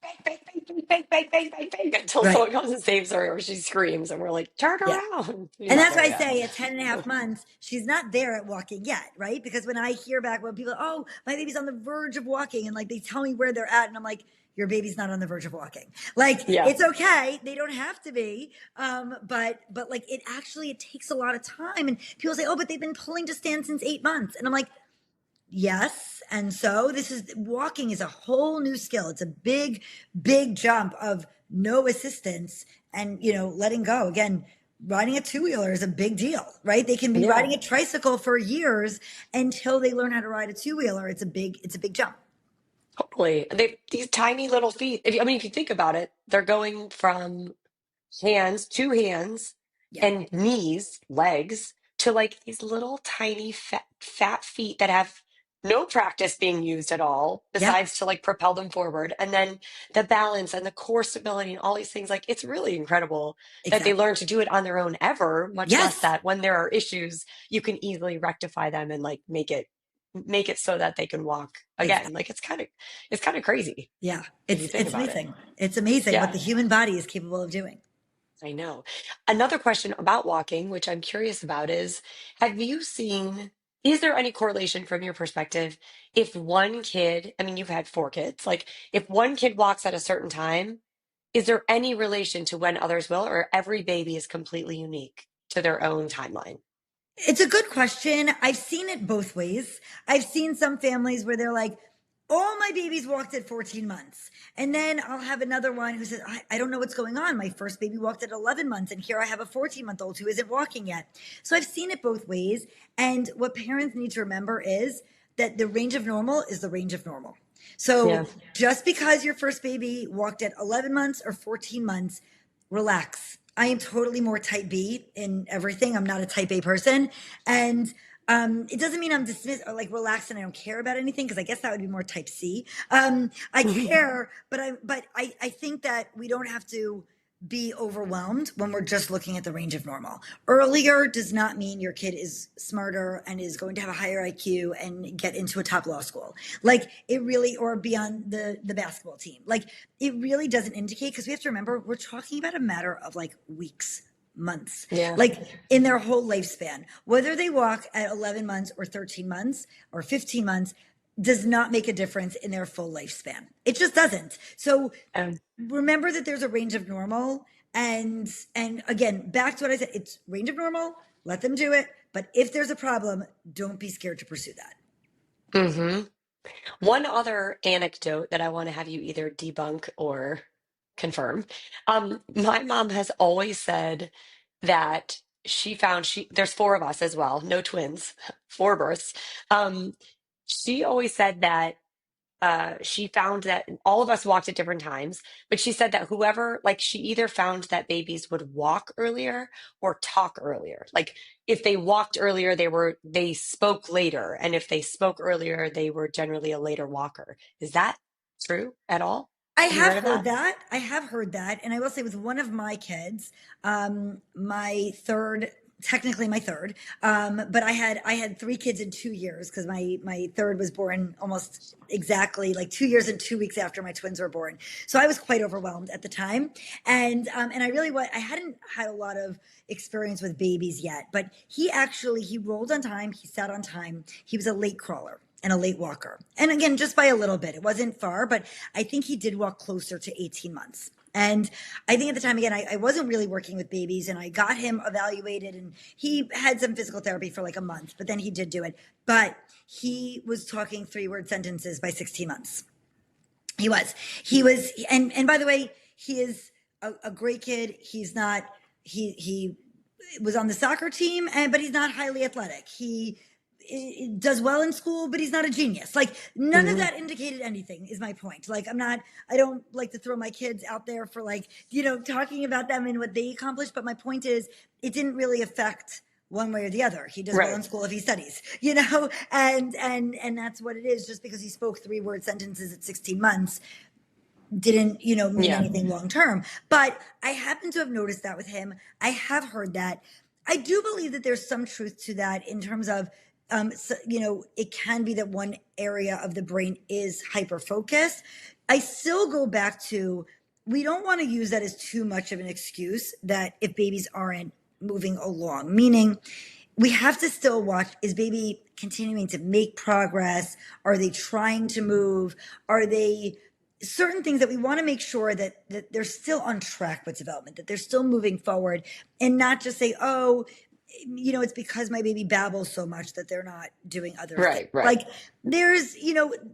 bang, bang, bang, bang, bang, bang, bang, bang, bang, until Right. someone comes and saves her or she screams and we're like, turn Yeah. around. She's And not that's there why I yet. say at 10 and a half months, she's not there at walking yet, right? Because when I hear back when people, oh, my baby's on the verge of walking, and like they tell me where they're at, and I'm like, your baby's not on the verge of walking. Like Yeah. it's okay, they don't have to be, but like it takes a lot of time, and people say, oh, but they've been pulling to stand since 8 months, and I'm like, yes. And so walking is a whole new skill. It's a big, big jump of no assistance and, letting go. Again, riding a two-wheeler is a big deal, right? They can be Yeah. riding a tricycle for years until they learn how to ride a two-wheeler. It's a big jump. Totally. These tiny little feet. If you think about it, they're going from two hands Yeah. and knees, legs, to like these little tiny fat feet that have no practice being used at all, Yep. besides to like propel them forward. And then the balance and the core stability and all these things, like it's really incredible that they Exactly. learn to do it on their own ever, much less Yes. that when there are issues, you can easily rectify them and like make it so that they can walk again. Exactly. Like it's kind of crazy Yeah. if you It's think it's about it. amazing. It's amazing what Yeah. the human body is capable of doing. I know. Another question about walking, which I'm curious about, is is there any correlation from your perspective if one kid, I mean, you've had four kids, like if one kid walks at a certain time, is there any relation to when others will, or every baby is completely unique to their own timeline? It's a good question. I've seen it both ways. I've seen some families where they're like, all my babies walked at 14 months. And then I'll have another one who says, I don't know what's going on. My first baby walked at 11 months, and here I have a 14-month-old who isn't walking yet. So I've seen it both ways. And what parents need to remember is that the range of normal is the range of normal. So Yeah. just because your first baby walked at 11 months or 14 months, relax. I am totally more type B in everything. I'm not a type A person. And it doesn't mean I'm dismissed or like relaxed and I don't care about anything, because I guess that would be more type C. I care, but I think that we don't have to be overwhelmed when we're just looking at the range of normal. Earlier does not mean your kid is smarter and is going to have a higher IQ and get into a top law school. Like it really, or be on the basketball team. Like it really doesn't indicate, because we have to remember we're talking about a matter of like weeks, months, Yeah. like in their whole lifespan. Whether they walk at 11 months or 13 months or 15 months does not make a difference in their full lifespan. It just doesn't. So Um, remember that there's a range of normal, and again, back to what I said, it's range of normal, let them do it, but if there's a problem, don't be scared to pursue that. hmm One other anecdote that I want to have you either debunk or confirm. My mom has always said that there's four of us as well, no twins, four births. Um, she always said that she found that all of us walked at different times, but she said that she either found that babies would walk earlier or talk earlier. Like if they walked earlier, they spoke later, and if they spoke earlier, they were generally a later walker. Is that true at all? I Have you have read of heard that? that. I have heard that. And I will say with one of my kids, my third technically my third. But I had 3 kids in 2 years because my third was born almost exactly like 2 years and 2 weeks after my twins were born. So I was quite overwhelmed at the time, and I hadn't had a lot of experience with babies yet. But he rolled on time, he sat on time, he was a late crawler and a late walker. And again, just by a little bit. It wasn't far, but I think he did walk closer to 18 months. And I think at the time, again, I wasn't really working with babies, and I got him evaluated, and he had some physical therapy for like a month, but then he did do it. But he was talking 3-word sentences by 16 months. He was, and by the way, he is a great kid. He's not, he was on the soccer team, but he's not highly athletic. He does well in school, but he's not a genius. Like none of that indicated anything is my point. Like I don't like to throw my kids out there for like, talking about them and what they accomplished. But my point is it didn't really affect one way or the other. He does well in school if he studies, and that's what it is. Just because he spoke 3-word sentences at 16 months didn't, mean anything long term. But I happen to have noticed that with him. I have heard that. I do believe that there's some truth to that in terms of, it can be that one area of the brain is hyper focused. I still go back to, we don't want to use that as too much of an excuse that if babies aren't moving along, meaning we have to still watch, is baby continuing to make progress? Are they trying to move? Are they certain things that we want to make sure that they're still on track with development, that they're still moving forward, and not just say, oh, it's because my baby babbles so much that they're not doing other things. Right. Like there's,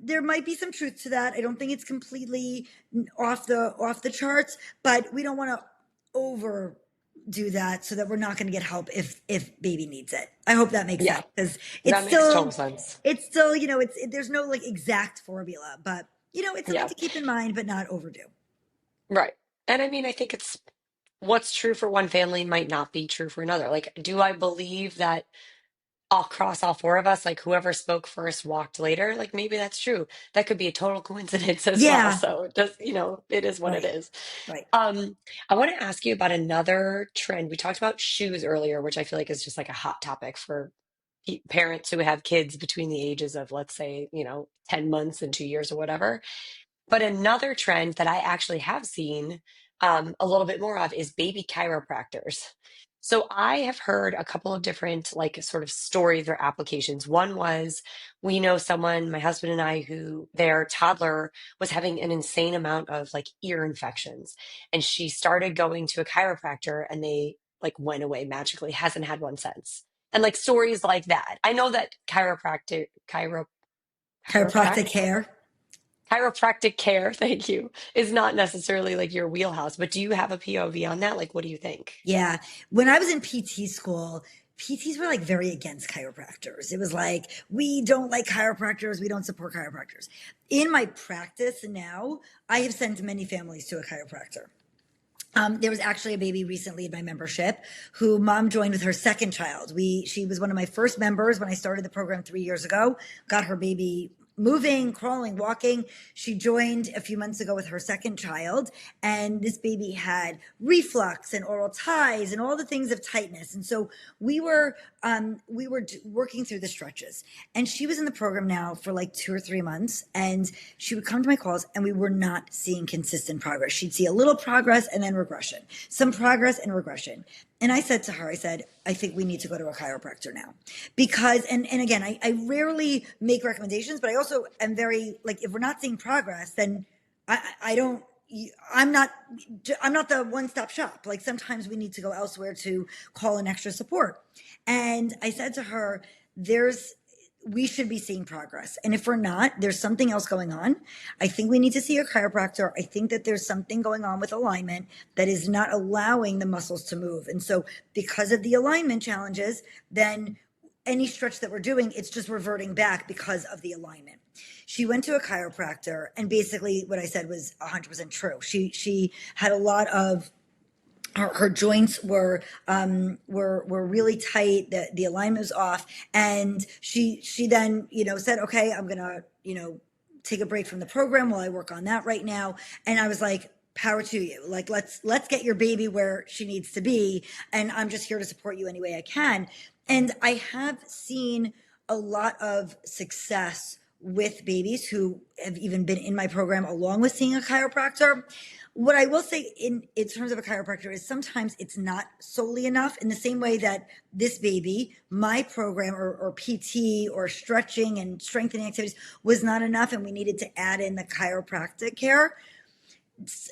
there might be some truth to that. I don't think it's completely off the charts, but we don't want to overdo that so that we're not going to get help if baby needs it. I hope that makes sense, because that makes total sense. It's still, there's no like exact formula, but it's something to keep in mind, but not overdo. Right. And I mean, I think it's what's true for one family might not be true for another. Like, do I believe that across all 4 of us, like whoever spoke first walked later? Like maybe that's true. That could be a total coincidence as well. Yeah. So it does, it is what it is. Right. I want to ask you about another trend. We talked about shoes earlier, which I feel like is just like a hot topic for parents who have kids between the ages of, let's say, 10 months and 2 years or whatever. But another trend that I actually have seen a little bit more of is baby chiropractors. So I have heard a couple of different like sort of stories or applications. One was we know someone, my husband and I, who their toddler was having an insane amount of like ear infections. And she started going to a chiropractor and they like went away magically, hasn't had one since. And like stories like that. I know that Chiropractic care. chiropractic care, thank you, is not necessarily like your wheelhouse, but do you have a POV on that? Like, what do you think? Yeah. When I was in PT school, PTs were like very against chiropractors. It was like, we don't like chiropractors. We don't support chiropractors. In my practice now, I have sent many families to a chiropractor. There was actually a baby recently in my membership who mom joined with her second child. She was one of my first members when I started the program 3 years ago, got her baby moving, crawling, walking. She joined a few months ago with her second child, and this baby had reflux and oral ties and all the things of tightness. And so we were working through the stretches, and she was in the program now for like 2 or 3 months, and she would come to my calls and we were not seeing consistent progress. She'd see a little progress and then regression, some progress and regression. And I said to her, I think we need to go to a chiropractor now, because, and again, I rarely make recommendations, but I also am very like, if we're not seeing progress, then I'm not the one-stop shop. Like sometimes we need to go elsewhere to call in extra support. And I said to her, we should be seeing progress. And if we're not, there's something else going on. I think we need to see a chiropractor. I think that there's something going on with alignment that is not allowing the muscles to move. And so because of the alignment challenges, then any stretch that we're doing, it's just reverting back because of the alignment. She went to a chiropractor, and basically what I said was 100% true. She had a lot of her joints were really tight. The alignment was off, and she then said, okay, I'm gonna take a break from the program while I work on that right now. And I was like, power to you. Like, let's get your baby where she needs to be, and I'm just here to support you any way I can. And I have seen a lot of success with babies who have even been in my program along with seeing a chiropractor. What I will say in terms of a chiropractor is sometimes it's not solely enough, in the same way that this baby, my program or PT or stretching and strengthening activities was not enough, and we needed to add in the chiropractic care.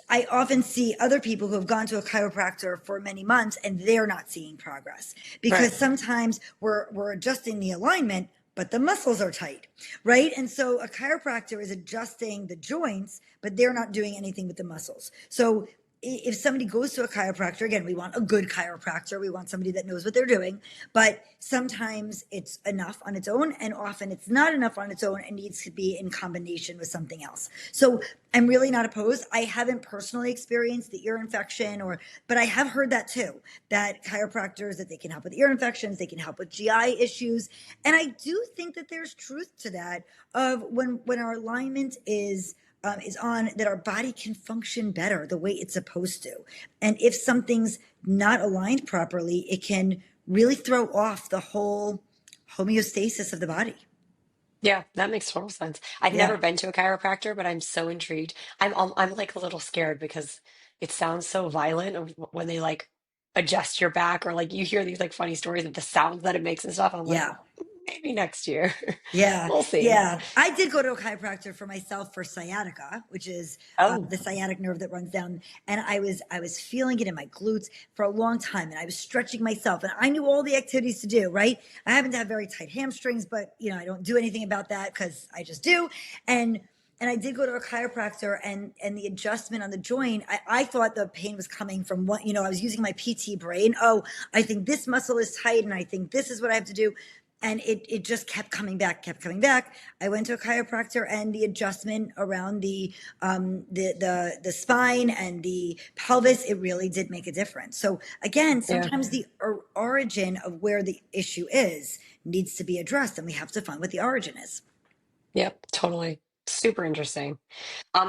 I often see other people who have gone to a chiropractor for many months and they're not seeing progress, because Right. sometimes we're adjusting the alignment, but the muscles are tight, right? And so a chiropractor is adjusting the joints, but they're not doing anything with the muscles. So if somebody goes to a chiropractor, again, we want a good chiropractor. We want somebody that knows what they're doing, but sometimes it's enough on its own, and often it's not enough on its own and needs to be in combination with something else. So I'm really not opposed. I haven't personally experienced the ear infection, but I have heard that too, that chiropractors, that they can help with ear infections, they can help with GI issues. And I do think that there's truth to that, of when our alignment is on, that our body can function better the way it's supposed to. And if something's not aligned properly, it can really throw off the whole homeostasis of the body. Yeah, that makes total sense. I've Yeah. never been to a chiropractor, but I'm so intrigued. I'm like a little scared because it sounds so violent when they like adjust your back, or like you hear these like funny stories of the sounds that it makes and stuff. I'm like, Yeah. maybe next year. Yeah, We'll see. yeah. I did go to a chiropractor for myself for sciatica, which is Oh, the sciatic nerve that runs down. And I was feeling it in my glutes for a long time, and I was stretching myself, and I knew all the activities to do. Right, I happen to have very tight hamstrings, but I don't do anything about that because I just do. And and I did go to a chiropractor, and the adjustment on the joint, I thought the pain was coming from what, I was using my PT brain. Oh, I think this muscle is tight, and I think this is what I have to do. And it just kept coming back, kept coming back. I went to a chiropractor, and the adjustment around the spine and the pelvis, it really did make a difference. So again, yeah. sometimes the origin of where the issue is needs to be addressed, and we have to find what the origin is. Yep, totally. Super interesting.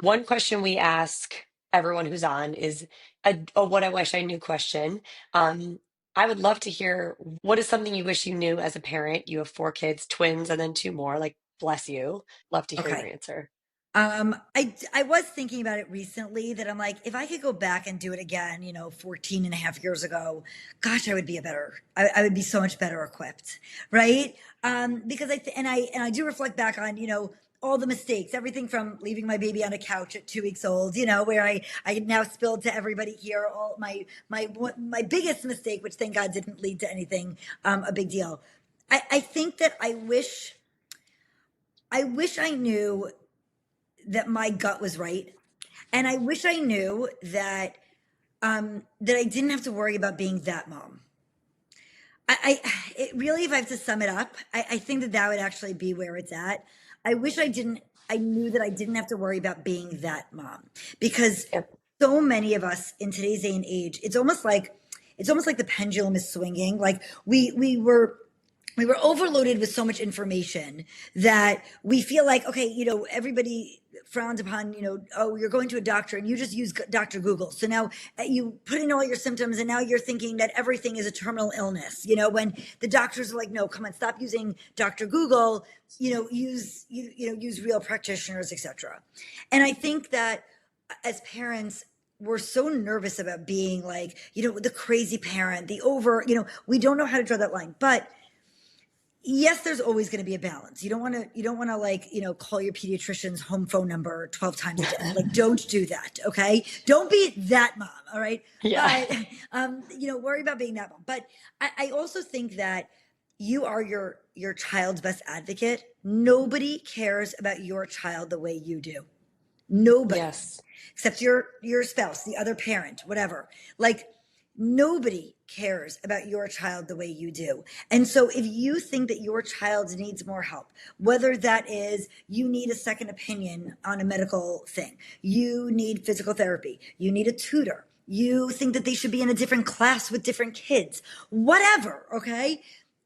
One question we ask everyone who's on is a what I wish I knew question. Um, I would love to hear, what is something you wish you knew as a parent? You have four kids, twins, and then two more. Like, bless you. Love to hear your Okay. answer. I was thinking about it recently, that I'm like, if I could go back and do it again, 14 and a half years ago, gosh, I would be so much better equipped. Right. Because and I do reflect back on, all the mistakes, everything from leaving my baby on a couch at 2 weeks old, where I now spilled to everybody here, all my biggest mistake, which thank God didn't lead to anything, a big deal. I think that I wish I knew that my gut was right. And I wish I knew that I didn't have to worry about being that mom. It really, if I have to sum it up, I think that would actually be where it's at. I wish I knew that I didn't have to worry about being that mom, because Yep. so many of us in today's day and age, it's almost like the pendulum is swinging. Like we were overloaded with so much information that we feel like, okay, everybody frowns upon, oh, you're going to a doctor and you just use Dr. Google. So now you put in all your symptoms, and now you're thinking that everything is a terminal illness, when the doctors are like, no, come on, stop using Dr. Google, use real practitioners, etc. And I think that as parents, we're so nervous about being like, the crazy parent, we don't know how to draw that line. But yes, there's always going to be a balance. You don't want to like, call your pediatrician's home phone number 12 times a day. Like, don't do that. Okay. Don't be that mom. All right. Yeah. But, worry about being that mom. But I also think that you are your child's best advocate. Nobody cares about your child the way you do. Nobody, Yes. except your spouse, the other parent, whatever. Like, nobody cares about your child the way you do. And so if you think that your child needs more help, whether that is you need a second opinion on a medical thing, you need physical therapy, you need a tutor, you think that they should be in a different class with different kids, whatever, okay?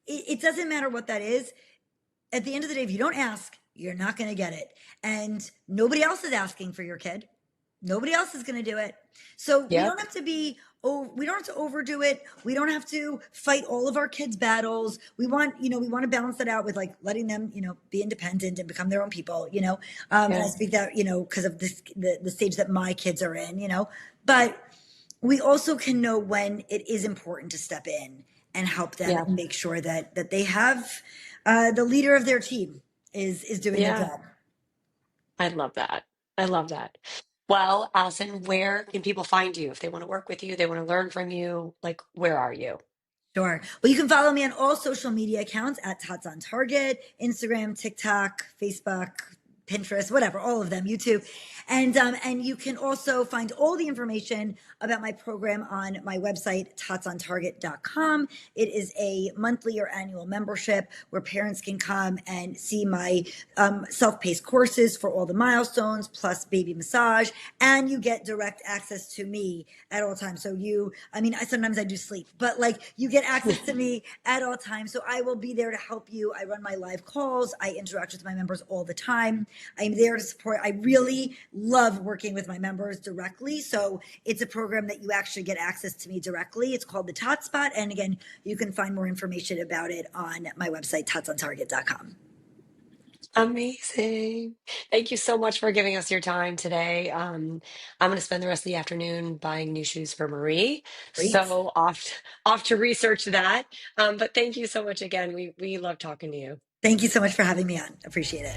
It doesn't matter what that is. At the end of the day, if you don't ask, you're not going to get it. And nobody else is asking for your kid. Nobody else is going to do it. So we Yep. don't have to be, oh, we don't have to overdo it. We don't have to fight all of our kids' battles. We want, we want to balance that out with like letting them, be independent and become their own people, and I Yeah. speak that, because of this, the stage that my kids are in, but we also can know when it is important to step in and help them Yeah. and make sure that they have, the leader of their team is doing their Yeah. job. I love that. I love that. Well, Allison, where can people find you if they want to work with you, they want to learn from you? Like, where are you? Sure. Well, you can follow me on all social media accounts at Tots on Target, Instagram, TikTok, Facebook, Pinterest, whatever, all of them, YouTube. And you can also find all the information about my program on my website, totsontarget.com. It is a monthly or annual membership where parents can come and see my self-paced courses for all the milestones, plus baby massage, and you get direct access to me at all times. So sometimes I do sleep, but like you get access to me at all times. So I will be there to help you. I run my live calls. I interact with my members all the time. I'm there to support. I really love working with my members directly. So it's a program that you actually get access to me directly. It's called the Tot Spot. And again, you can find more information about it on my website, totsontarget.com. Amazing. Thank you so much for giving us your time today. I'm going to spend the rest of the afternoon buying new shoes for Marie. Great. So off to research that. But thank you so much again. We love talking to you. Thank you so much for having me on. Appreciate it.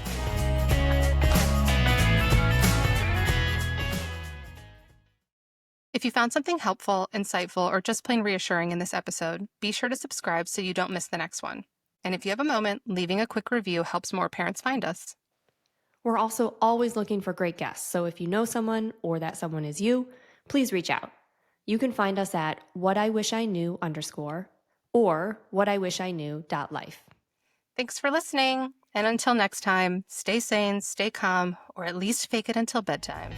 If you found something helpful, insightful, or just plain reassuring in this episode, be sure to subscribe so you don't miss the next one. And if you have a moment, leaving a quick review helps more parents find us. We're also always looking for great guests, so if you know someone or that someone is you, please reach out. You can find us at whatiwishiknew_ or whatiwishiknew.life. Thanks for listening. And until next time, stay sane, stay calm, or at least fake it until bedtime.